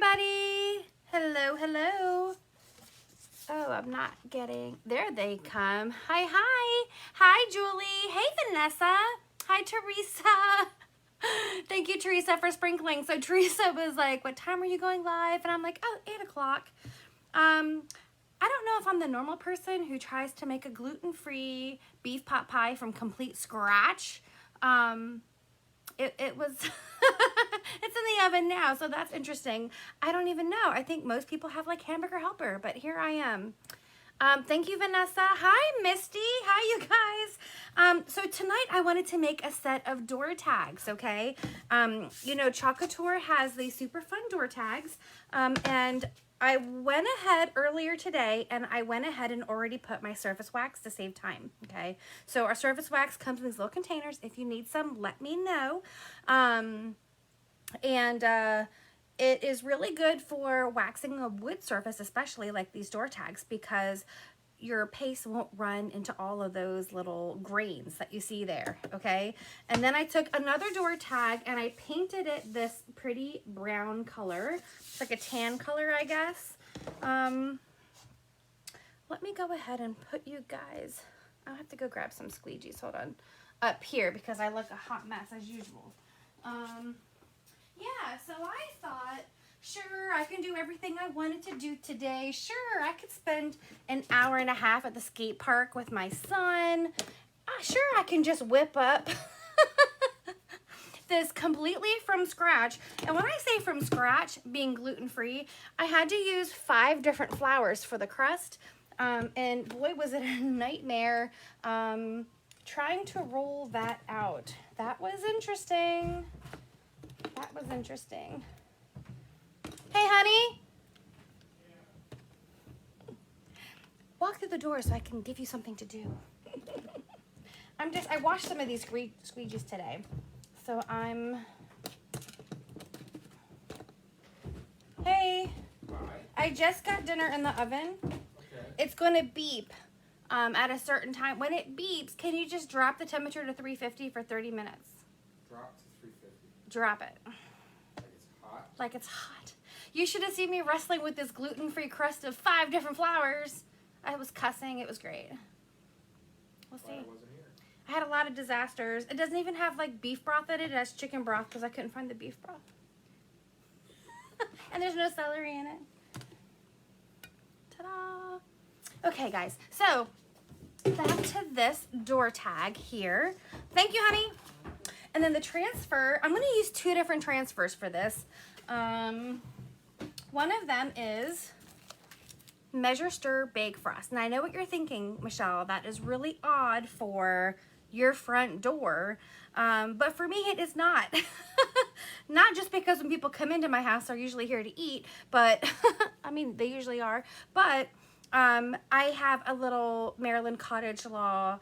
everybody. Hello, hello. Oh, I'm not getting, there they come. Hi, hi. Hi, Julie. Hey, Vanessa. Hi, Teresa. Thank you, Teresa, for sprinkling. So Teresa was like, what time are you going live? And I'm like, oh, 8 o'clock. I don't know if I'm the normal person who tries to make a gluten-free beef pot pie from complete scratch. It was, it's in the oven now, so that's interesting. I don't even know. I think most people have like Hamburger Helper, but here I am. Thank you, Vanessa. Hi, Misty. Hi, you guys. So tonight I wanted to make a set of door tags, okay? You know, Club Couture has these super fun door tags, and I went ahead earlier today and I went ahead and already put my surface wax to save time, okay? So our surface wax comes in these little containers. If you need some, let me know. It is really good for waxing a wood surface, especially like these door tags, because your paste won't run into all of those little grains that you see there, okay? And then I took another door tag and I painted it this pretty brown color. It's like a tan color, I guess. Let me go ahead and put you guys, I'll have to go grab some squeegees, hold on, up here because I look a hot mess as usual. Yeah, so I thought, sure, I can do everything I wanted to do today. Sure, I could spend an hour and a half at the skate park with my son. Sure, I can just whip up this completely from scratch. And when I say from scratch, being gluten-free, I had to use 5 different flours for the crust. And boy, was it a nightmare trying to roll that out. That was interesting. That was interesting. Hey, honey. Walk through the door so I can give you something to do. I washed some of these squeegees today. So Hey. Hi. I just got dinner in the oven. Okay. It's going to beep at a certain time. When it beeps, can you just drop the temperature to 350 for 30 minutes? Drop to 350. Drop it. Like it's hot? Like it's hot. You should have seen me wrestling with this gluten-free crust of 5 different flours. I was cussing. It was great. We'll see. I wasn't here. I had a lot of disasters. It doesn't even have like beef broth in it. It has chicken broth because I couldn't find the beef broth. And there's no celery in it. Ta-da! Okay, guys. So back to this door tag here. Thank you, honey. And then the transfer, I'm going to use 2 different transfers for this. One of them is Measure, Stir, Bake, Frost. And I know what you're thinking, Michelle. That is really odd for your front door. But for me, it is not. Not just because when people come into my house, they're usually here to eat. But, I mean, they usually are. But I have a little Maryland Cottage Law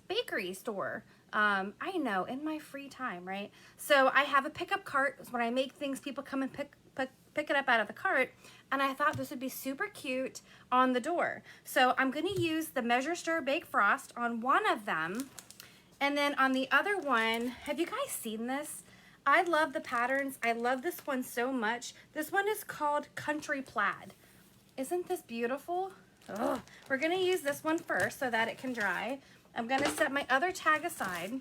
bakery store. I know, in my free time, right? So I have a pickup cart. When I make things, people come and pick it up out of the cart. And I thought this would be super cute on the door. So I'm going to use the Measure, Stir, Bake, Frost on one of them. And then on the other one, have you guys seen this? I love the patterns. I love this one so much. This one is called Country Plaid. Isn't this beautiful? Ugh. We're going to use this one first so that it can dry. I'm going to set my other tag aside,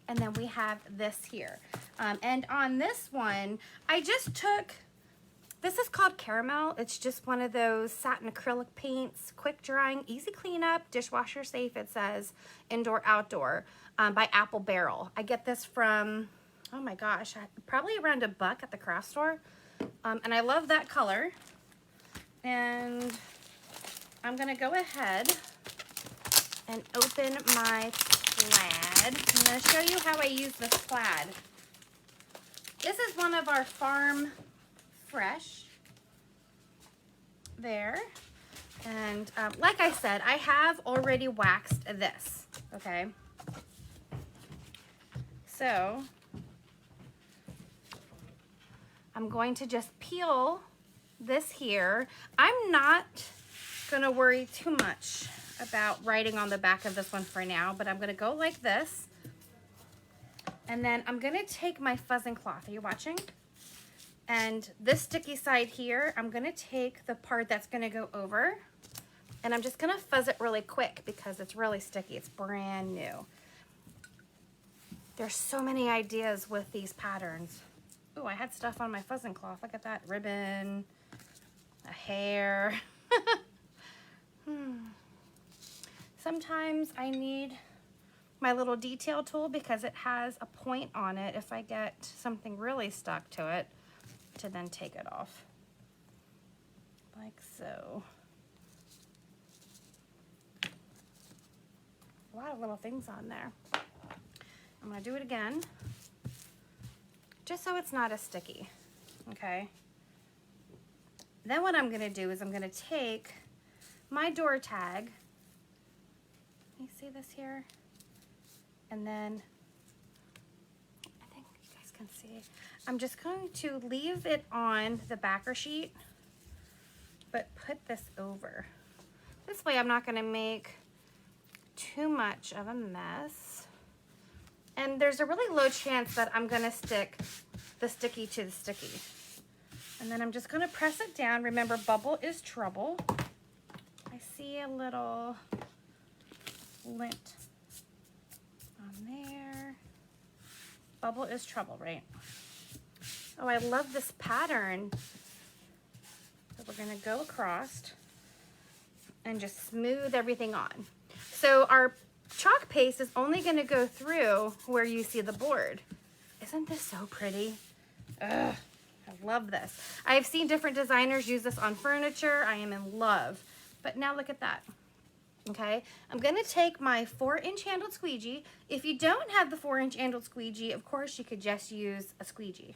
and then we have this here. And on this one, I just took, this is called Caramel. It's just one of those satin acrylic paints, quick drying, easy cleanup, dishwasher safe, it says, indoor, outdoor, by Apple Barrel. I get this from, oh my gosh, probably around $1 at the craft store. And I love that color. And I'm going to go ahead and open my plaid. I'm going to show you how I use this plaid. This is one of our Farm Fresh. There. And like I said, I have already waxed this. Okay. So I'm going to just peel this here. I'm not going to worry too much about writing on the back of this one for now, but I'm going to go like this. And then I'm going to take my fuzzing cloth. Are you watching? And this sticky side here, I'm gonna take the part that's gonna go over, and I'm just gonna fuzz it really quick because it's really sticky. It's brand new. There's so many ideas with these patterns. Oh, I had stuff on my fuzzing cloth. Look at that, ribbon, a hair. Sometimes I need my little detail tool because it has a point on it if I get something really stuck to it, to then take it off, like so. A lot of little things on there. I'm gonna do it again, just so it's not as sticky, okay? Then what I'm gonna do is I'm gonna take my door tag, you see this here? And then, I think you guys can see, I'm just going to leave it on the backer sheet, but put this over. This way I'm not gonna make too much of a mess. And there's a really low chance that I'm gonna stick the sticky to the sticky. And then I'm just gonna press it down. Remember, bubble is trouble. I see a little lint on there. Bubble is trouble, right? Oh, I love this pattern. So we're gonna go across and just smooth everything on. So our chalk paste is only gonna go through where you see the board. Isn't this so pretty? Ugh, I love this. I've seen different designers use this on furniture. I am in love. But now look at that. Okay, I'm gonna take my 4-inch handled squeegee. If you don't have the 4-inch handled squeegee, of course you could just use a squeegee.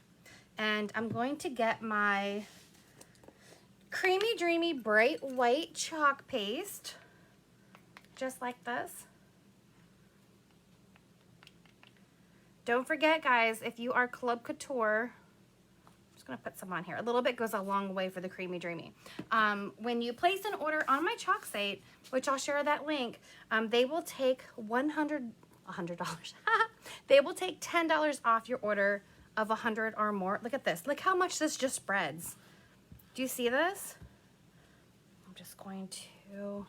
And I'm going to get my creamy, dreamy, bright white chalk paste, just like this. Don't forget, guys, if you are Club Couture, I'm just gonna put some on here. A little bit goes a long way for the creamy dreamy. When you place an order on my chalk site, which I'll share that link, they will take $100. They will take $10 off your order of 100 or more. Look at this. Look how much this just spreads. Do you see this? I'm just going to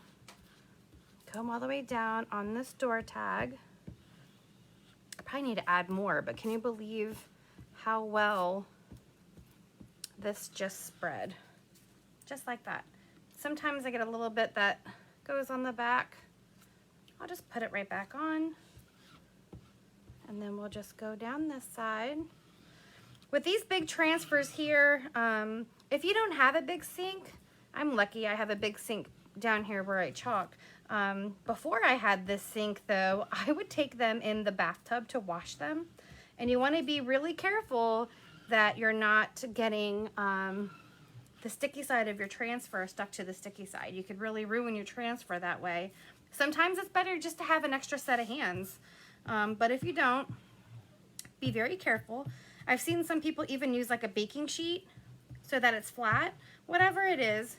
come all the way down on this door tag. I probably need to add more, but can you believe how well this just spread? Just like that. Sometimes I get a little bit that goes on the back. I'll just put it right back on. And then we'll just go down this side. With these big transfers here, if you don't have a big sink, I'm lucky I have a big sink down here where I chalk. Before I had this sink though, I would take them in the bathtub to wash them. And you want to be really careful that you're not getting the sticky side of your transfer stuck to the sticky side. You could really ruin your transfer that way. Sometimes it's better just to have an extra set of hands. But if you don't, be very careful. I've seen some people even use like a baking sheet so that it's flat. Whatever it is,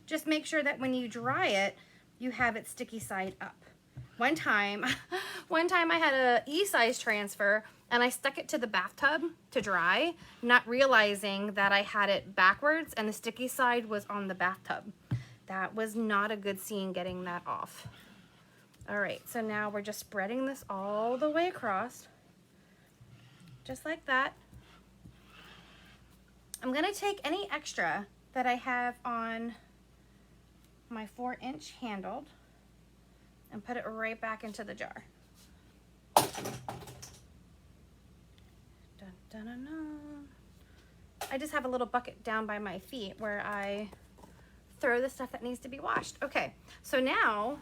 just make sure that when you dry it, you have it sticky side up. One time I had a E-size transfer and I stuck it to the bathtub to dry, not realizing that I had it backwards and the sticky side was on the bathtub. That was not a good scene getting that off. All right, so now we're just spreading this all the way across, just like that. I'm gonna take any extra that I have on my 4-inch handled and put it right back into the jar. Dun, dun, dun, dun. I just have a little bucket down by my feet where I throw the stuff that needs to be washed. Okay, so now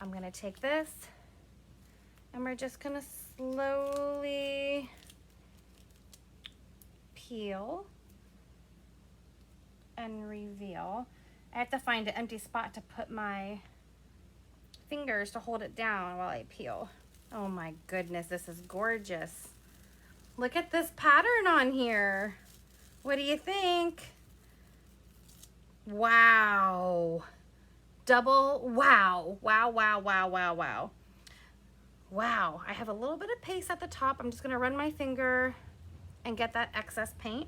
I'm gonna take this and we're just gonna slowly peel and reveal. I have to find an empty spot to put my fingers to hold it down while I peel. Oh my goodness, this is gorgeous. Look at this pattern on here. What do you think? Wow. Double wow. Wow, wow, wow, wow, wow. Wow, I have a little bit of paste at the top. I'm just gonna run my finger and get that excess paint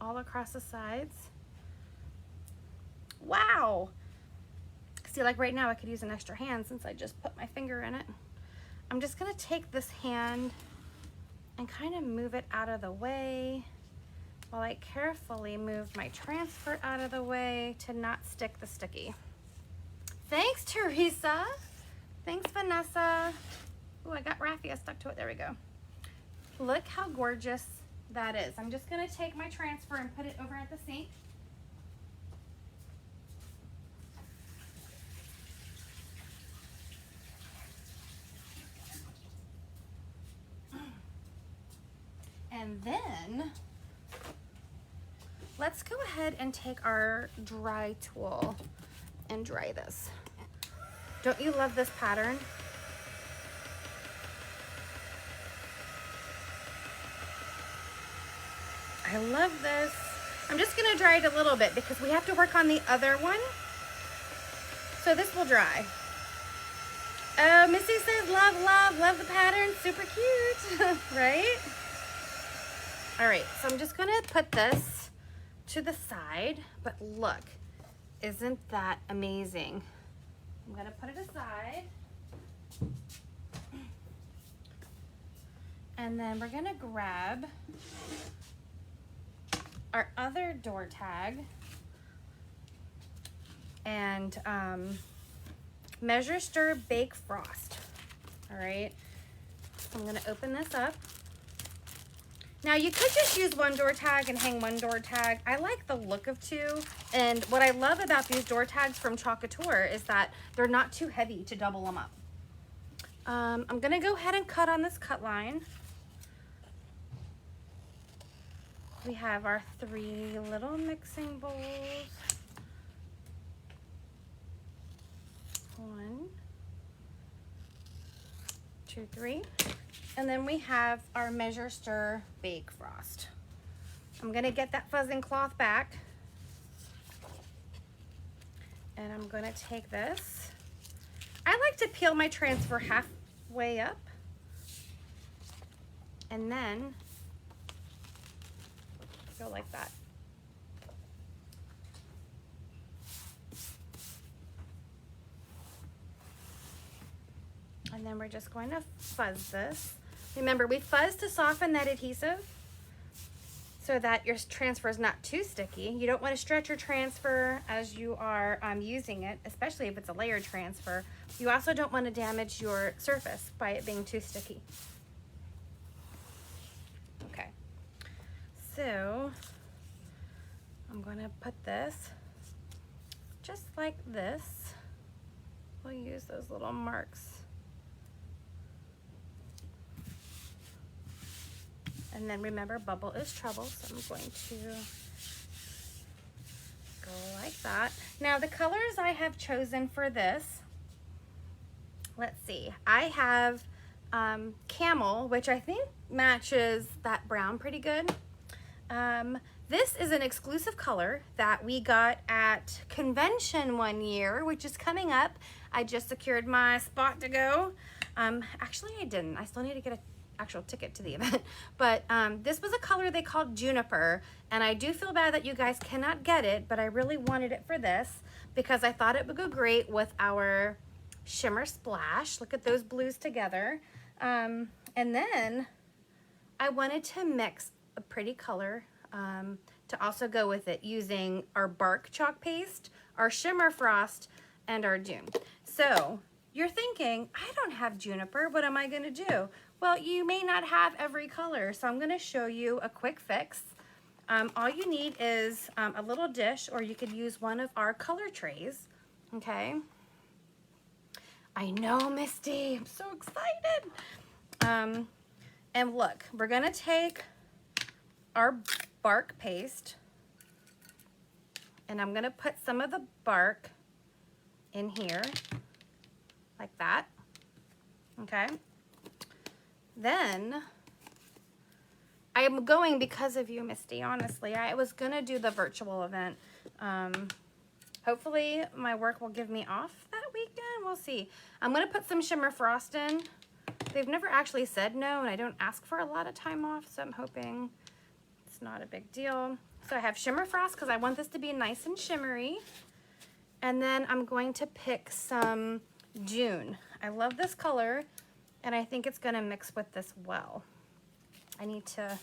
all across the sides. Wow. See, like right now I could use an extra hand since I just put my finger in it. I'm just gonna take this hand and kind of move it out of the way while I carefully move my transfer out of the way to not stick the sticky. Thanks, Teresa. Thanks, Vanessa. Oh, I got raffia stuck to it. There we go. Look how gorgeous that is. I'm just gonna take my transfer and put it over at the sink. And then let's go ahead and take our dry tool and dry this. Don't you love this pattern? I love this. I'm just gonna dry it a little bit because we have to work on the other one. So this will dry. Oh, Missy says love the pattern. Super cute, right? All right, so I'm just gonna put this to the side, but look, isn't that amazing? I'm gonna put it aside. And then we're gonna grab our other door tag and measure, stir, bake, frost. All right, so I'm gonna open this up. Now you could just use one door tag and hang one door tag. I like the look of two. And what I love about these door tags from Club Couture is that they're not too heavy to double them up. I'm gonna go ahead and cut on this cut line. We have our 3 little mixing bowls. 1, 2, 3. And then we have our measure, stir, bake, frost. I'm gonna get that fuzzing cloth back. And I'm gonna take this. I like to peel my transfer halfway up. And then go like that. And then we're just going to fuzz this. Remember, we fuzz to soften that adhesive so that your transfer is not too sticky. You don't want to stretch your transfer as you are using it, especially if it's a layered transfer. You also don't want to damage your surface by it being too sticky. Okay, so I'm going to put this just like this. We'll use those little marks. And then remember, bubble is trouble, so I'm going to go like that. Now the colors I have chosen for this, let's see. I have camel, which I think matches that brown pretty good. This is an exclusive color that we got at convention one year, which is coming up. I just secured my spot to go. Actually, I didn't. I still need to get a actual ticket to the event, but this was a color they called juniper, and I do feel bad that you guys cannot get it, but I really wanted it for this because I thought it would go great with our shimmer splash. Look at those blues together. And then I wanted to mix a pretty color to also go with it using our bark chalk paste, our shimmer frost, and our June. So you're thinking, I don't have juniper, what am I gonna do? Well, you may not have every color, so I'm gonna show you a quick fix. All you need is a little dish, or you could use one of our color trays, okay? I know, Misty, I'm so excited. And look, we're gonna take our bark paste, and I'm gonna put some of the bark in here, like that, okay? Then I am going because of you, Misty, honestly. I was gonna do the virtual event. Hopefully my work will give me off that weekend. We'll see. I'm gonna put some shimmer frost in They've never actually said no, and I don't ask for a lot of time off, so I'm hoping it's not a big deal. So I have Shimmer Frost because I want this to be nice and shimmery. And then I'm going to pick some June. I love this color, and I think it's gonna mix with this well. I need to,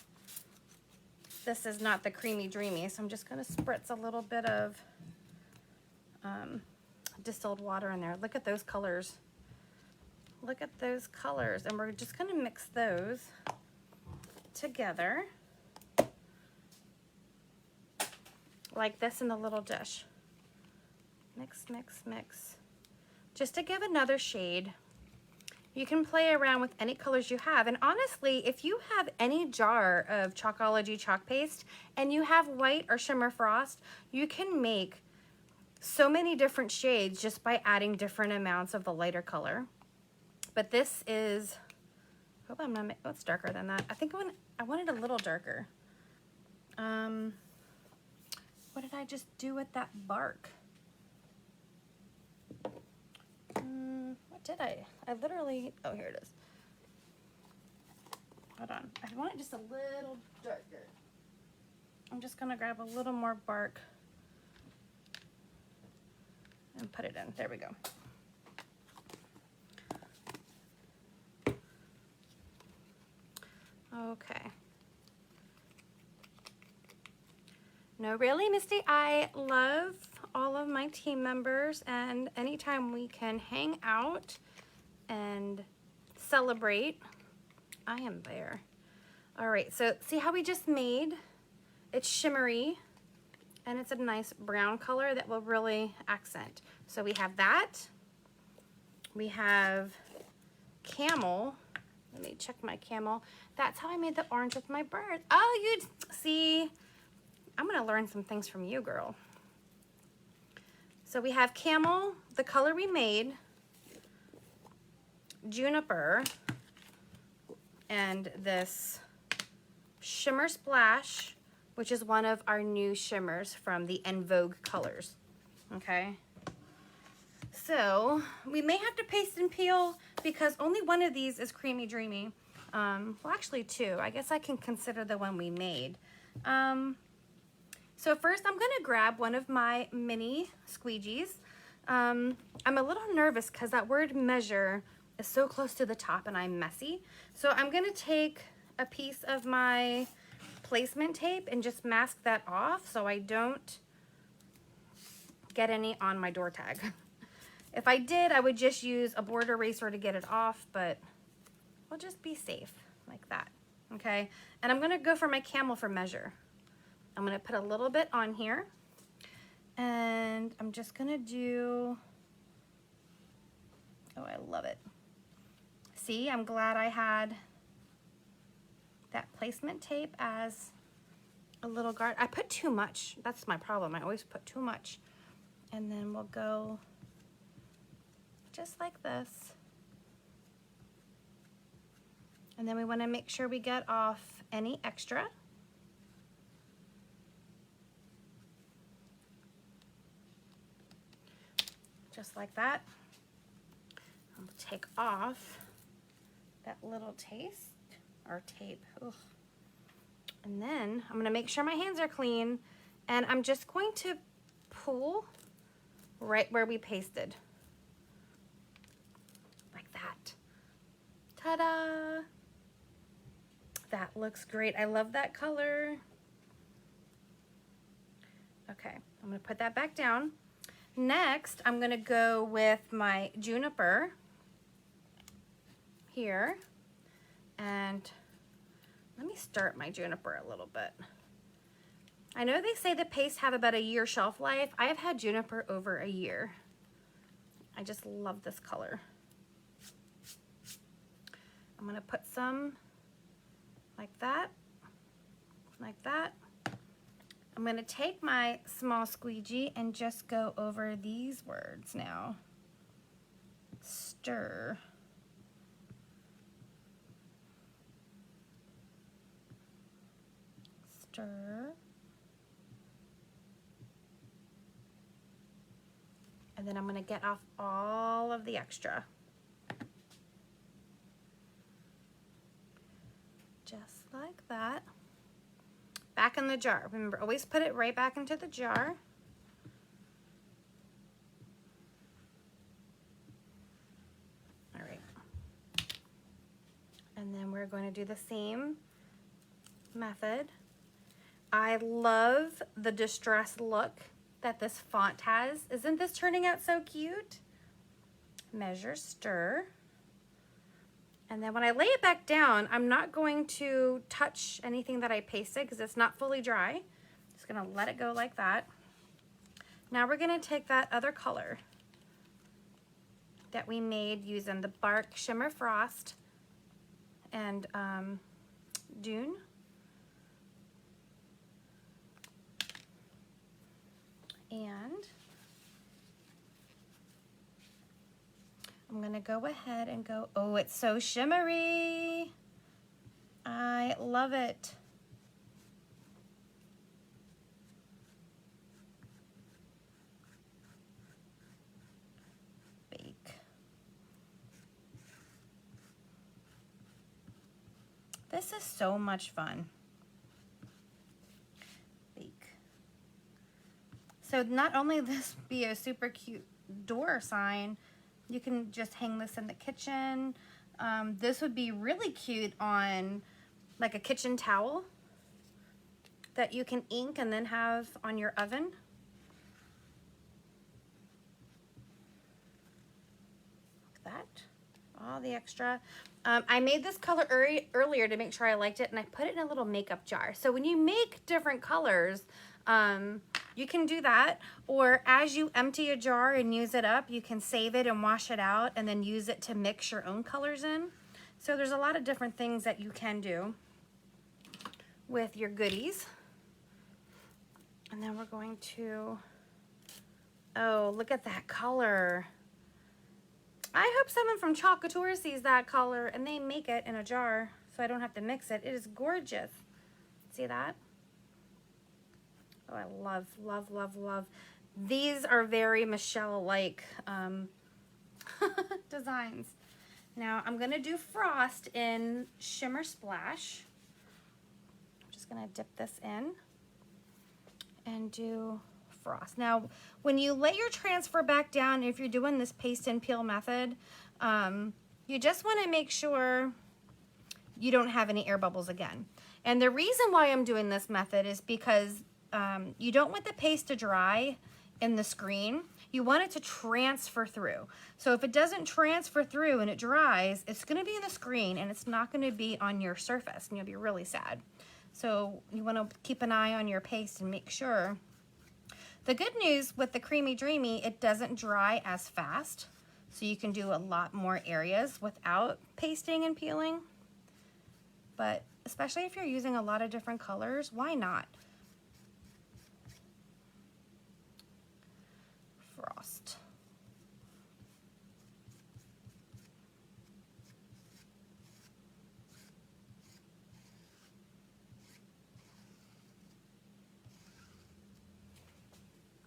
this is not the creamy dreamy, so I'm just gonna spritz a little bit of distilled water in there. Look at those colors. Look at those colors, and we're just gonna mix those together like this in the little dish. Mix, mix, mix. Just to give another shade. You can play around with any colors you have. And honestly, if you have any jar of Chalkology chalk paste and you have white or Shimmer Frost, you can make so many different shades just by adding different amounts of the lighter color. But this is, hope I'm not, oh, it's darker than that. I think I want it a little darker. What did I just do with that bark? What did I literally, oh, here it is. Hold on, I want it just a little darker. I'm just gonna grab a little more bark and put it in, there we go. Okay. No, really, Misty, I love all of my team members, and anytime we can hang out and celebrate, I am there. All right, so see how we just made? It's shimmery, and it's a nice brown color that will really accent. So we have that. We have camel. Let me check my camel. That's how I made the orange with my bird. Oh, you see, I'm gonna learn some things from you, girl. So we have camel, the color we made, juniper, and this shimmer splash, which is one of our new shimmers from the En Vogue colors, okay? So we may have to paste and peel because only one of these is creamy dreamy. Well, actually two. I guess I can consider the one we made. So first I'm gonna grab one of my mini squeegees. I'm a little nervous because that word measure is so close to the top and I'm messy. So I'm gonna take a piece of my placement tape and just mask that off so I don't get any on my door tag. If I did, I would just use a board eraser to get it off, but we'll just be safe like that, okay? And I'm gonna go for my camel for measure. I'm gonna put a little bit on here, and I'm just gonna do, oh, I love it. See, I'm glad I had that placement tape as a little guard. I put too much, that's my problem. I always put too much. And then we'll go just like this. And then we wanna make sure we get off any extra. Just like that. I'll take off that little tape. Ugh. And then I'm gonna make sure my hands are clean, and I'm just going to pull right where we pasted. Like that. Ta-da! That looks great. I love that color. Okay, I'm gonna put that back down. Next, I'm gonna go with my juniper here, and let me start my juniper a little bit. I know they say the pastes have about a year shelf life. I have had juniper over a year. I just love this color. I'm gonna put some like that, like that. I'm gonna take my small squeegee and just go over these words now. Stir. Stir. And then I'm gonna get off all of the extra. just like that. Back in the jar. Remember, always put it right back into the jar. All right. And then we're going to do the same method. I love the distressed look that this font has. Isn't this turning out so cute? Measure, stir. And then when I lay it back down, I'm not going to touch anything that I pasted because it's not fully dry. Just gonna let it go like that. Now we're gonna take that other color that we made using the Bark Shimmer Frost and Dune. And I'm gonna go ahead and go, oh, it's so shimmery. I love it. Bake. This is so much fun. Bake. So not only this be a super cute door sign, you can just hang this in the kitchen. This would be really cute on like a kitchen towel that you can ink and then have on your oven. Like that, all the extra. I made this color earlier to make sure I liked it, and I put it in a little makeup jar. So when you make different colors, you can do that, or as you empty a jar and use it up, you can save it and wash it out and then use it to mix your own colors in. So there's a lot of different things that you can do with your goodies. And then we're going to, oh, look at that color. I hope someone from Club Couture sees that color and they make it in a jar so I don't have to mix it. It is gorgeous. See that? Oh, I love, love, love, love. These are very Michele-like designs. Now I'm gonna do frost in Shimmer Splash. I'm just gonna dip this in and do frost. Now, when you lay your transfer back down, if you're doing this paste and peel method, you just wanna make sure you don't have any air bubbles again. And the reason why I'm doing this method is because you don't want the paste to dry in the screen. You want it to transfer through. So if it doesn't transfer through and it dries, it's gonna be in the screen and it's not gonna be on your surface and you'll be really sad. So you wanna keep an eye on your paste and make sure. The good news with the Creamy Dreamy, it doesn't dry as fast. So you can do a lot more areas without pasting and peeling. But especially if you're using a lot of different colors, why not? Frost.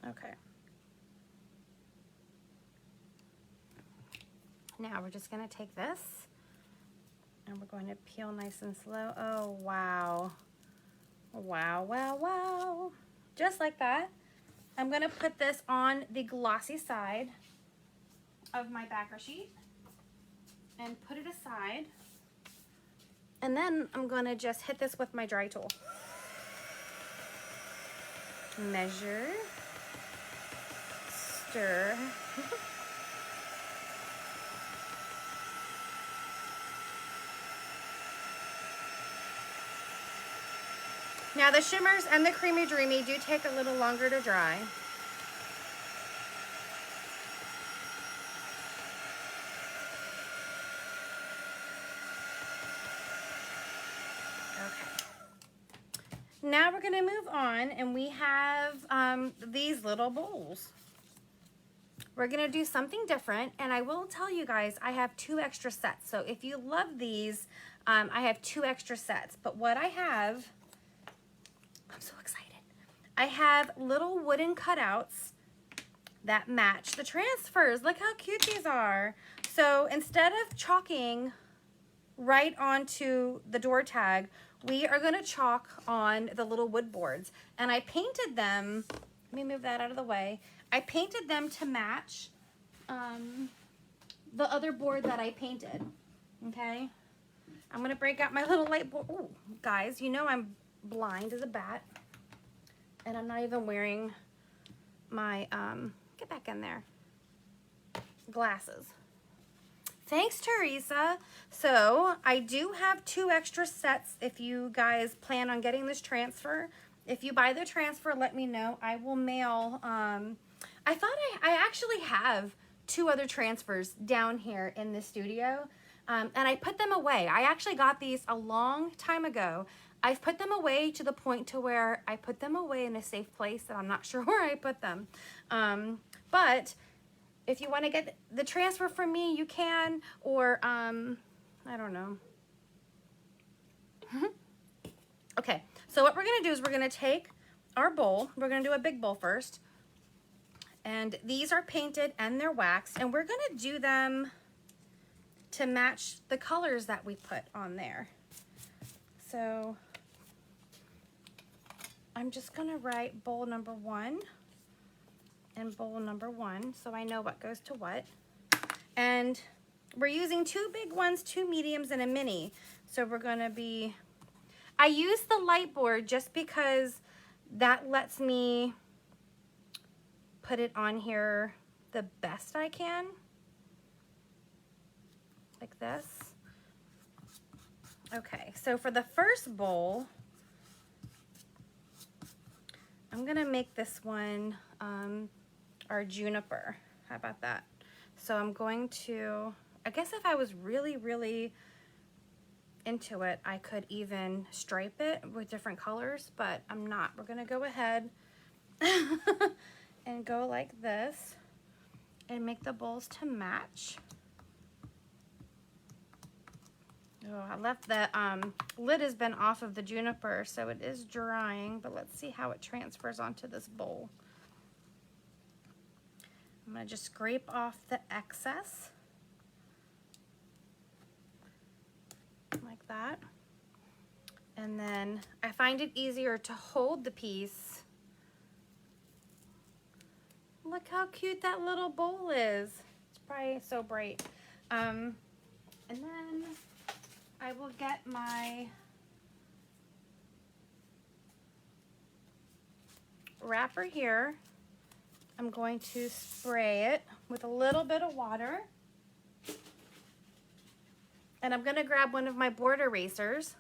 Okay. Now we're just going to take this and we're going to peel nice and slow. Oh, wow. Wow, wow, wow. Just like that. I'm going to put this on the glossy side of my backer sheet and put it aside. And then I'm going to just hit this with my dry tool. Measure. Stir. Now the shimmers and the Creamy Dreamy do take a little longer to dry. Okay. Now we're gonna move on and we have these little bowls. We're gonna do something different, and I will tell you guys, I have 2 extra sets. So if you love these, I have 2 extra sets. But what I have, I'm so excited. I have little wooden cutouts that match the transfers. Look how cute these are. So instead of chalking right onto the door tag, we are gonna chalk on the little wood boards. And I painted them, let me move that out of the way. I painted them to match the other board that I painted, okay? I'm gonna break out my little light board. Ooh, guys, you know I'm blind as a bat. And I'm not even wearing my, get back in there, glasses. Thanks, Teresa. So I do have 2 extra sets if you guys plan on getting this transfer. If you buy the transfer, let me know. I will mail, I thought I actually have 2 other transfers down here in the studio. And I put them away. I actually got these a long time ago. I've put them away to the point to where I put them away in a safe place and I'm not sure where I put them. But if you want to get the transfer from me, you can, or I don't know. Okay, so what we're gonna do is we're gonna take our bowl. We're gonna do a big bowl first. And these are painted and they're waxed, and we're gonna do them to match the colors that we put on there. So I'm just gonna write bowl number 1 and bowl number 1 so I know what goes to what. And we're using 2 big ones, 2 mediums, and a mini. So we're gonna be, I use the light board just because that lets me put it on here the best I can. Like this. Okay, so for the first bowl, I'm gonna make this one our juniper. How about that? So I'm going to, I guess if I was really into it, I could even stripe it with different colors, but I'm not. We're gonna go ahead and go like this and make the bowls to match. Oh, I left the lid has been off of the juniper, so it is drying, but let's see how it transfers onto this bowl. I'm gonna just scrape off the excess like that. And then I find it easier to hold the piece. Look how cute that little bowl is. It's probably so bright. And then I will get my wrapper here. I'm going to spray it with a little bit of water. And I'm gonna grab one of my board erasers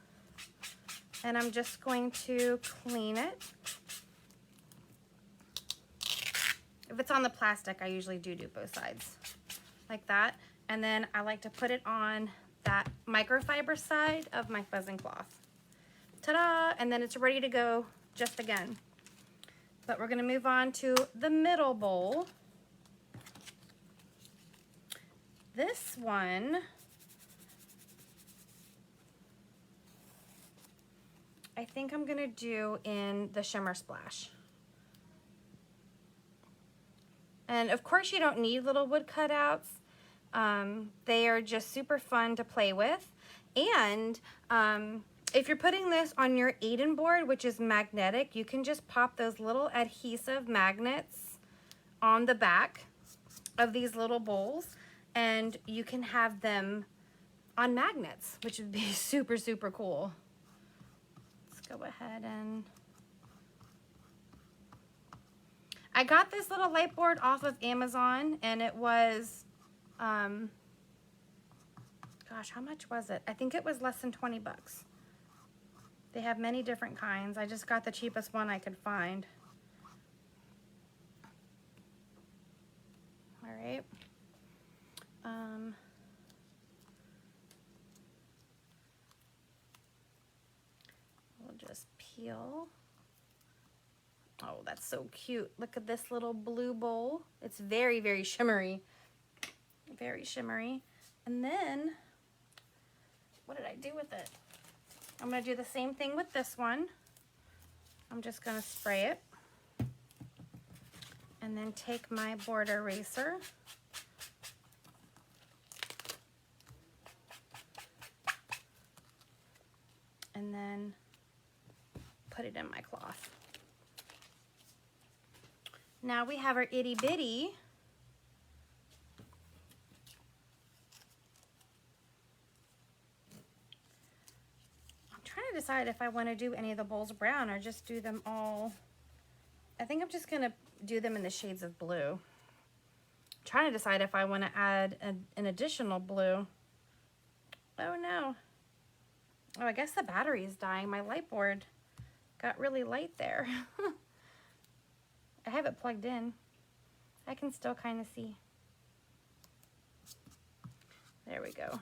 and I'm just going to clean it. If it's on the plastic, I usually do both sides like that. And then I like to put it on that microfiber side of my fuzzing cloth. Ta-da! And then it's ready to go just again. But we're gonna move on to the middle bowl. This one, I think I'm gonna do in the shimmer splash. And of course you don't need little wood cutouts. They are just super fun to play with. And if you're putting this on your Aiden board, which is magnetic, you can just pop those little adhesive magnets on the back of these little bowls and you can have them on magnets, which would be super cool. Let's go ahead and... I got this little light board off of Amazon and it was, gosh, how much was it? I think it was less than 20 bucks. They have many different kinds. I just got the cheapest one I could find. All right. We'll just peel. Oh, that's so cute. Look at this little blue bowl. It's very shimmery. Very shimmery. And then, what did I do with it? I'm gonna do the same thing with this one. I'm just gonna spray it. And then take my board eraser. put it in my cloth. Now we have our itty bitty. I'm trying to decide if I want to do any of the bowls brown or just do them all. I think I'm just going to do them in the shades of blue. I'm trying to decide if I want to add an additional blue. Oh no. Oh, I guess the battery is dying. My light board got really light there. I have it plugged in. I can still kind of see. There we go.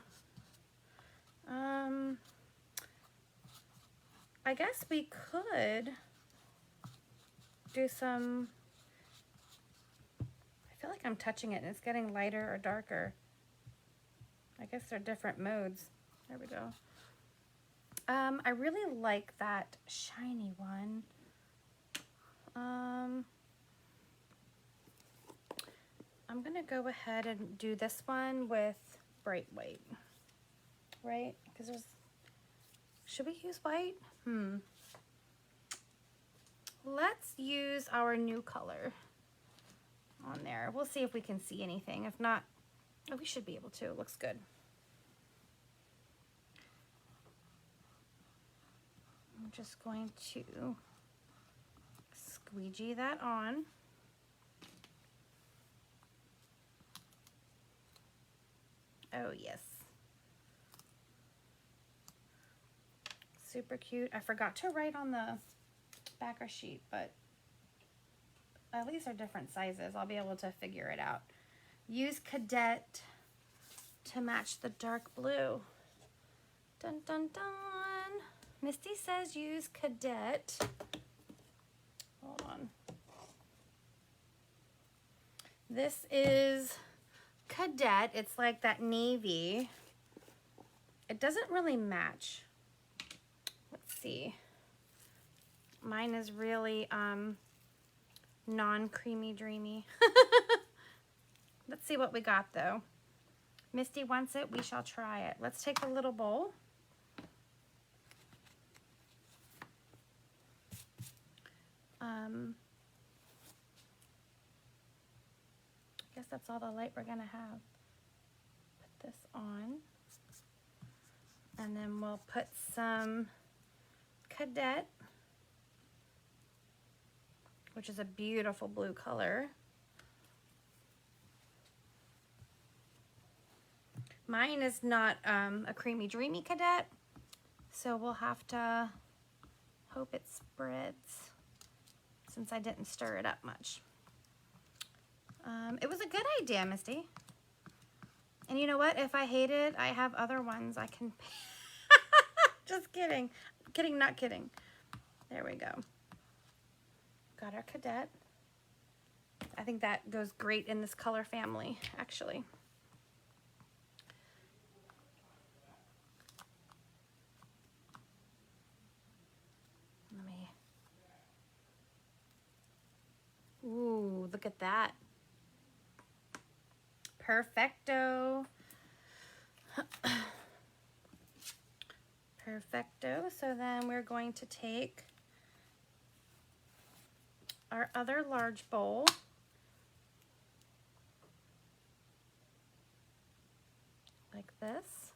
I guess we could do some, I feel like I'm touching it and it's getting lighter or darker. I guess they're different modes. There we go. I really like that shiny one. I'm gonna go ahead and do this one with bright white, right? Because there's, should we use white? Let's use our new color on there. We'll see if we can see anything. If not, oh, we should be able to. It looks good. I'm just going to squeegee that on. Oh yes. Super cute. I forgot to write on the backer sheet, but at least they're different sizes. I'll be able to figure it out. Use Cadet to match the dark blue. Dun dun dun. Misty says use Cadet. Hold on. This is Cadet. It's like that navy. It doesn't really match. Let's see. Mine is really non-creamy dreamy. Let's see what we got though. Misty wants it. We shall try it. Let's take a little bowl. I guess that's all the light we're gonna have. Put this on. And then we'll put some Cadet, which is a beautiful blue color. Mine is not a creamy dreamy Cadet, so we'll have to hope it spreads since I didn't stir it up much. It was a good idea, Misty. And you know what? If I hate it, I have other ones I can... Just kidding. Kidding, not kidding. There we go. Got our Cadet. I think that goes great in this color family, actually. Let me... Ooh, look at that. Perfecto. Perfecto. So then we're going to take our other large bowl. Like this.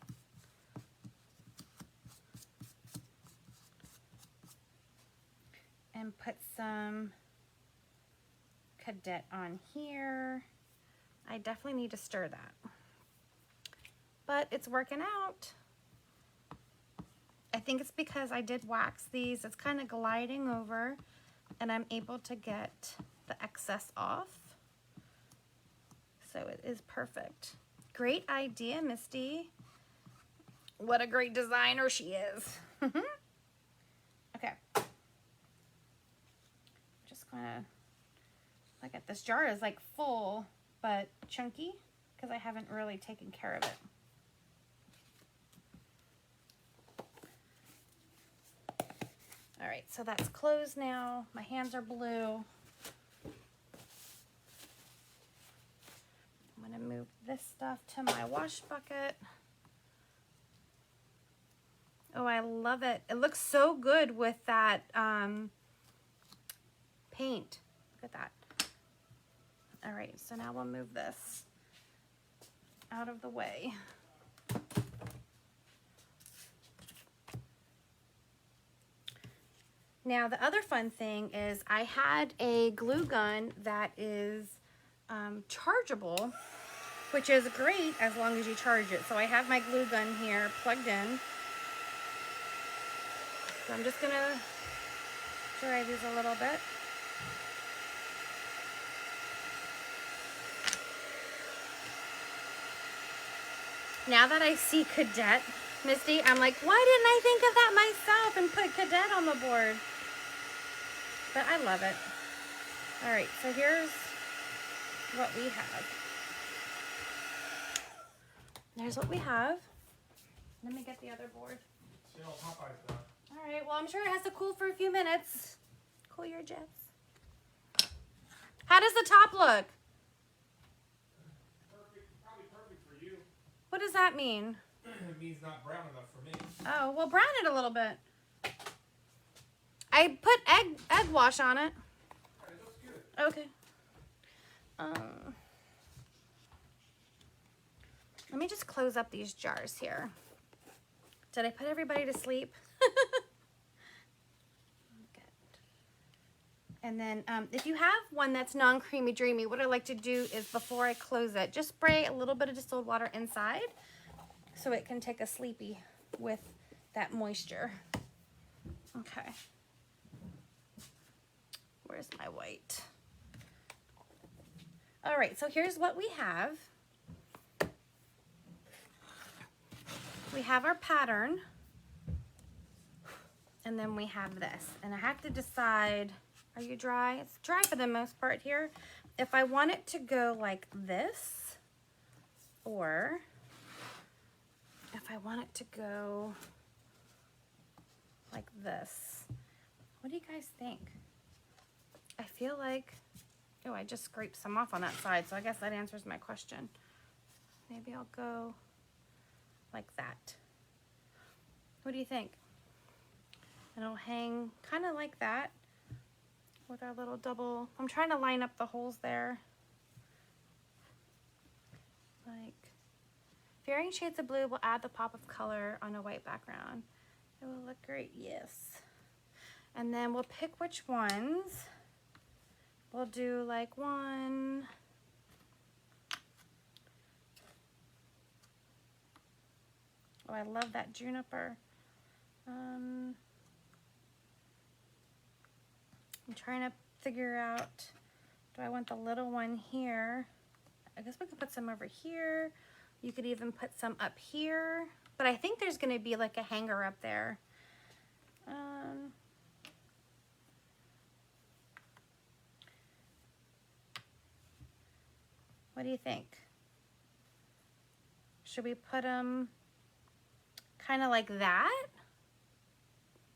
And put some Cadet on here. I definitely need to stir that. But it's working out. I think it's because I did wax these. It's kind of gliding over and I'm able to get the excess off. So it is perfect. Great idea, Misty. What a great designer she is. Okay. Just gonna look at this jar is like full but chunky because I haven't really taken care of it. All right, so that's closed now. My hands are blue. I'm gonna move this stuff to my wash bucket. Oh, I love it. It looks so good with that paint. Look at that. All right, so now we'll move this out of the way. Now, the other fun thing is I had a glue gun that is chargeable, which is great as long as you charge it. So I have my glue gun here plugged in. So I'm just gonna dry these a little bit. Now that I see cadet, Misty, I'm like, why didn't I think of that myself and put cadet on the board? But I love it. All right, so here's what we have. There's what we have. Let me get the other board. See how Popeye's done. All right, well, I'm sure it has to cool for a few minutes. Cool your jets. How does the top look? Perfect, probably perfect for you. What does that mean? It means not brown enough for me. Oh, well, brown it a little bit. I put egg wash on it. It looks good. Okay. Let me just close up these jars here. Did I put everybody to sleep? Good. And then if you have one that's non-creamy dreamy, what I like to do is before I close it, just spray a little bit of distilled water inside so it can take a sleepy with that moisture. Okay. Where's my white? All right, so here's what we have. We have our pattern, and then we have this. And I have to decide, are you dry? It's dry for the most part here. If I want it to go like this, or if I want it to go like this. What do you guys think? I feel like, oh, I just scraped some off on that side, so I guess that answers my question. Maybe I'll go like that. What do you think? And it'll hang kind of like that with our little double. I'm trying to line up the holes there. Like, varying shades of blue will add the pop of color on a white background. It will look great, yes. And then we'll pick which ones. We'll do like one. Oh, I love that juniper. I'm trying to figure out, do I want the little one here? I guess we could put some over here. You could even put some up here. But I think there's going to be like a hanger up there. What do you think? Should we put them kind of like that?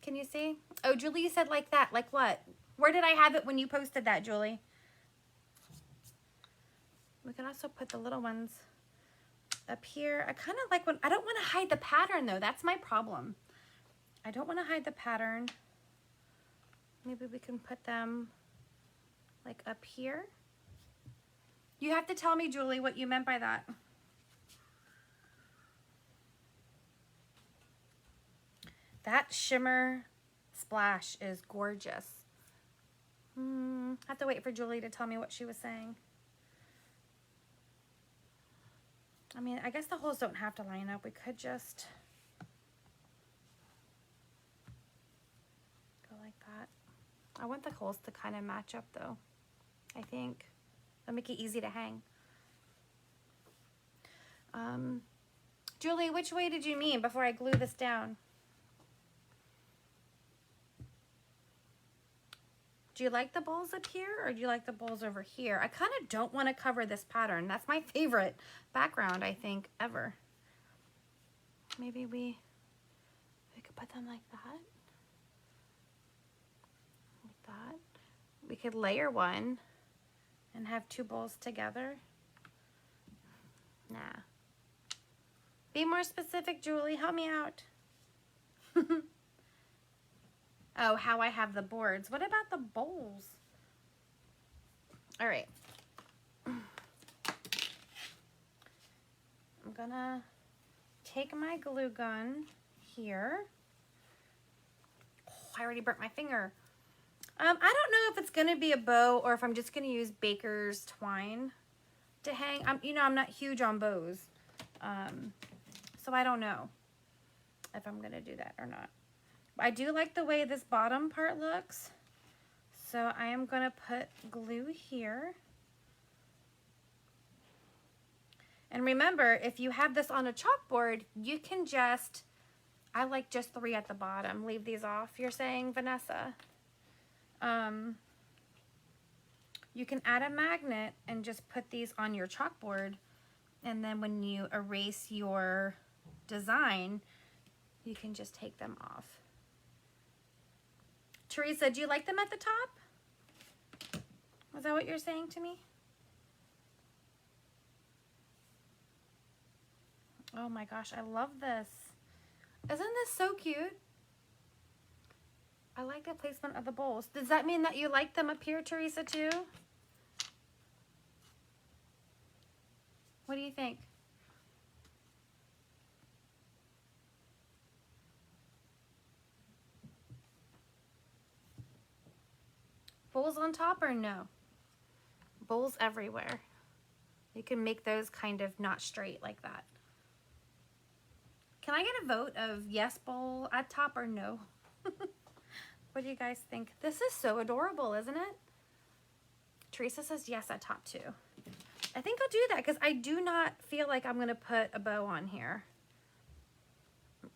Can you see? Oh, Julie said like that. Like what? Where did I have it when you posted that, Julie? We can also put the little ones up here. I kind of like when, I don't want to hide the pattern though. That's my problem. I don't want to hide the pattern. Maybe we can put them like up here. You have to tell me, Julie, what you meant by that. That shimmer splash is gorgeous. I have to wait for Julie to tell me what she was saying. I mean, I guess the holes don't have to line up. We could just go like that. I want the holes to kind of match up though, I think. That'll make it easy to hang. Julie, which way did you mean before I glue this down? Do you like the bowls up here or do you like the bowls over here? I kind of don't want to cover this pattern. That's my favorite background, I think, ever. Maybe we could put them like that. Like that. We could layer one and have two bowls together. Nah. Be more specific, Julie. Help me out. Oh, how I have the boards. What about the bowls? All right. I'm gonna take my glue gun here. Oh, I already burnt my finger. I don't know if it's gonna be a bow or if I'm just gonna use baker's twine to hang. I'm not huge on bows, so I don't know if I'm gonna do that or not. I do like the way this bottom part looks, so I am gonna put glue here. And remember, if you have this on a chalkboard, you can I like just 3 at the bottom. Leave these off, you're saying, Vanessa? You can add a magnet and just put these on your chalkboard, and then when you erase your design, you can just take them off. Teresa, do you like them at the top? Was that what you're saying to me? Oh my gosh, I love this. Isn't this so cute? I like the placement of the bowls. Does that mean that you like them up here, Teresa, too? What do you think? Bowls on top or no? Bowls everywhere. You can make those kind of not straight like that. Can I get a vote of yes bowl at top or no? What do you guys think? This is so adorable, isn't it? Teresa says yes at top too. I think I'll do that because I do not feel like I'm going to put a bow on here.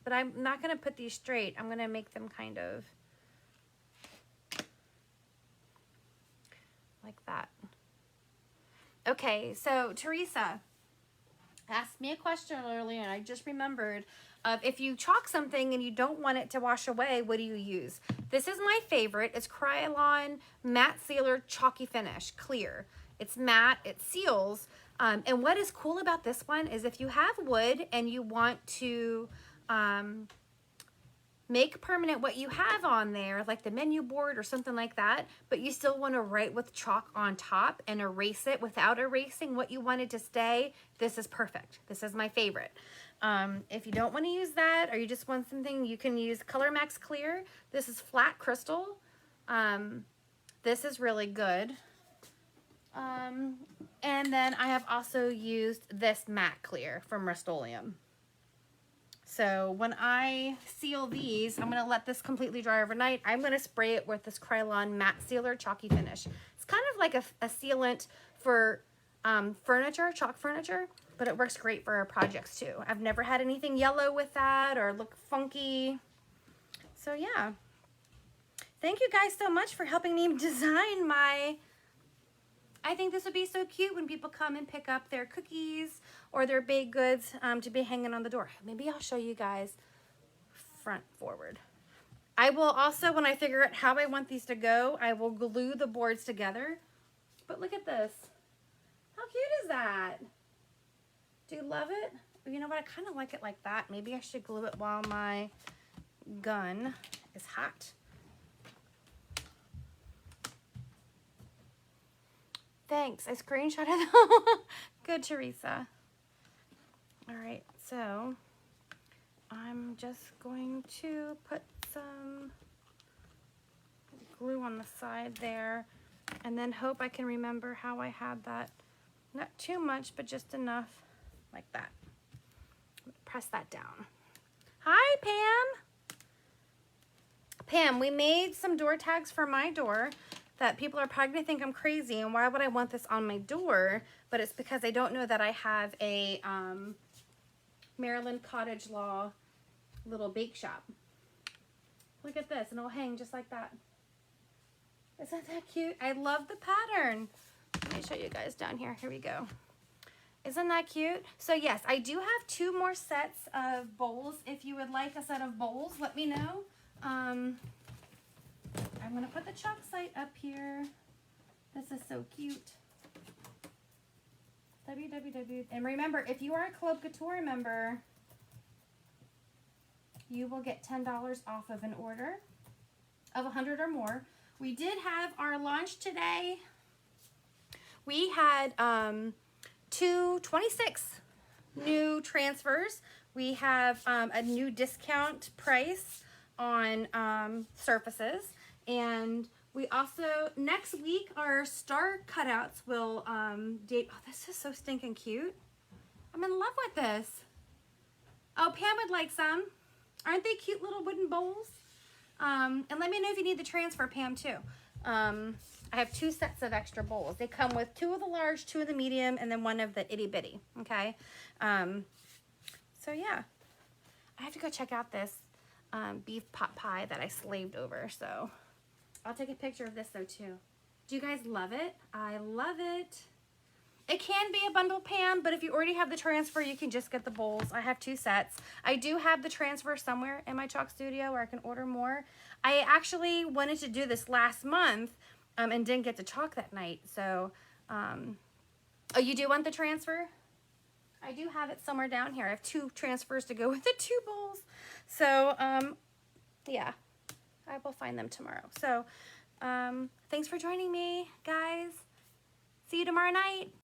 But I'm not going to put these straight. I'm going to make them kind of like that. Okay, so Teresa asked me a question earlier and I just remembered. If you chalk something and you don't want it to wash away, what do you use? This is my favorite. It's Krylon Matte Sealer Chalky Finish, clear. It's matte, it seals. And what is cool about this one is if you have wood and you want to make permanent what you have on there, like the menu board or something like that, but you still want to write with chalk on top and erase it without erasing what you wanted to stay, this is perfect. This is my favorite. If you don't want to use that or you just want something, you can use Color Max Clear. This is flat crystal. This is really good. And then I have also used this matte clear from Rust-Oleum. So when I seal these, I'm going to let this completely dry overnight. I'm going to spray it with this Krylon Matte Sealer Chalky Finish. It's kind of like a sealant for furniture, chalk furniture, but it works great for our projects too. I've never had anything yellow with that or look funky. So yeah. Thank you guys so much for helping me design my... I think this would be so cute when people come and pick up their cookies or their baked goods to be hanging on the door. Maybe I'll show you guys front forward. I will also, when I figure out how I want these to go, I will glue the boards together. But look at this. How cute is that? Do you love it? You know what? I kind of like it like that. Maybe I should glue it while my gun is hot. Thanks. I screenshotted them. Good, Teresa. All right, so I'm just going to put some glue on the side there and then hope I can remember how I had that. Not too much, but just enough like that. Press that down. Hi, Pam. Pam, we made some door tags for my door that people are probably going to think I'm crazy and why would I want this on my door, but it's because I don't know that I have a Maryland Cottage Law little bake shop. Look at this, and it'll hang just like that. Isn't that cute? I love the pattern. Let me show you guys down here. Here we go. Isn't that cute? So yes, I do have 2 more sets of bowls. If you would like a set of bowls, let me know. I'm going to put the chalk site up here. This is so cute. www. And remember, if you are a Club Couture member, you will get $10 off of an order of 100 or more. We did have our launch today. We had 26 new transfers. We have a new discount price on surfaces, and we also, next week, our star cutouts will date. Oh, this is so stinking cute. I'm in love with this. Oh, Pam would like some. Aren't they cute little wooden bowls? And let me know if you need the transfer, Pam, too. I have 2 sets of extra bowls. They come with 2 of the large, 2 of the medium, and then 1 of the itty bitty, okay? So yeah, I have to go check out this beef pot pie that I slaved over, so I'll take a picture of this though too. Do you guys love it? I love it. It can be a bundle, Pam, but if you already have the transfer, you can just get the bowls. I have 2 sets. I do have the transfer somewhere in my chalk studio where I can order more. I actually wanted to do this last month and didn't get to chalk that night. So, oh, you do want the transfer? I do have it somewhere down here. I have 2 transfers to go with the 2 bowls. So, yeah, I will find them tomorrow. So, thanks for joining me, guys. See you tomorrow night.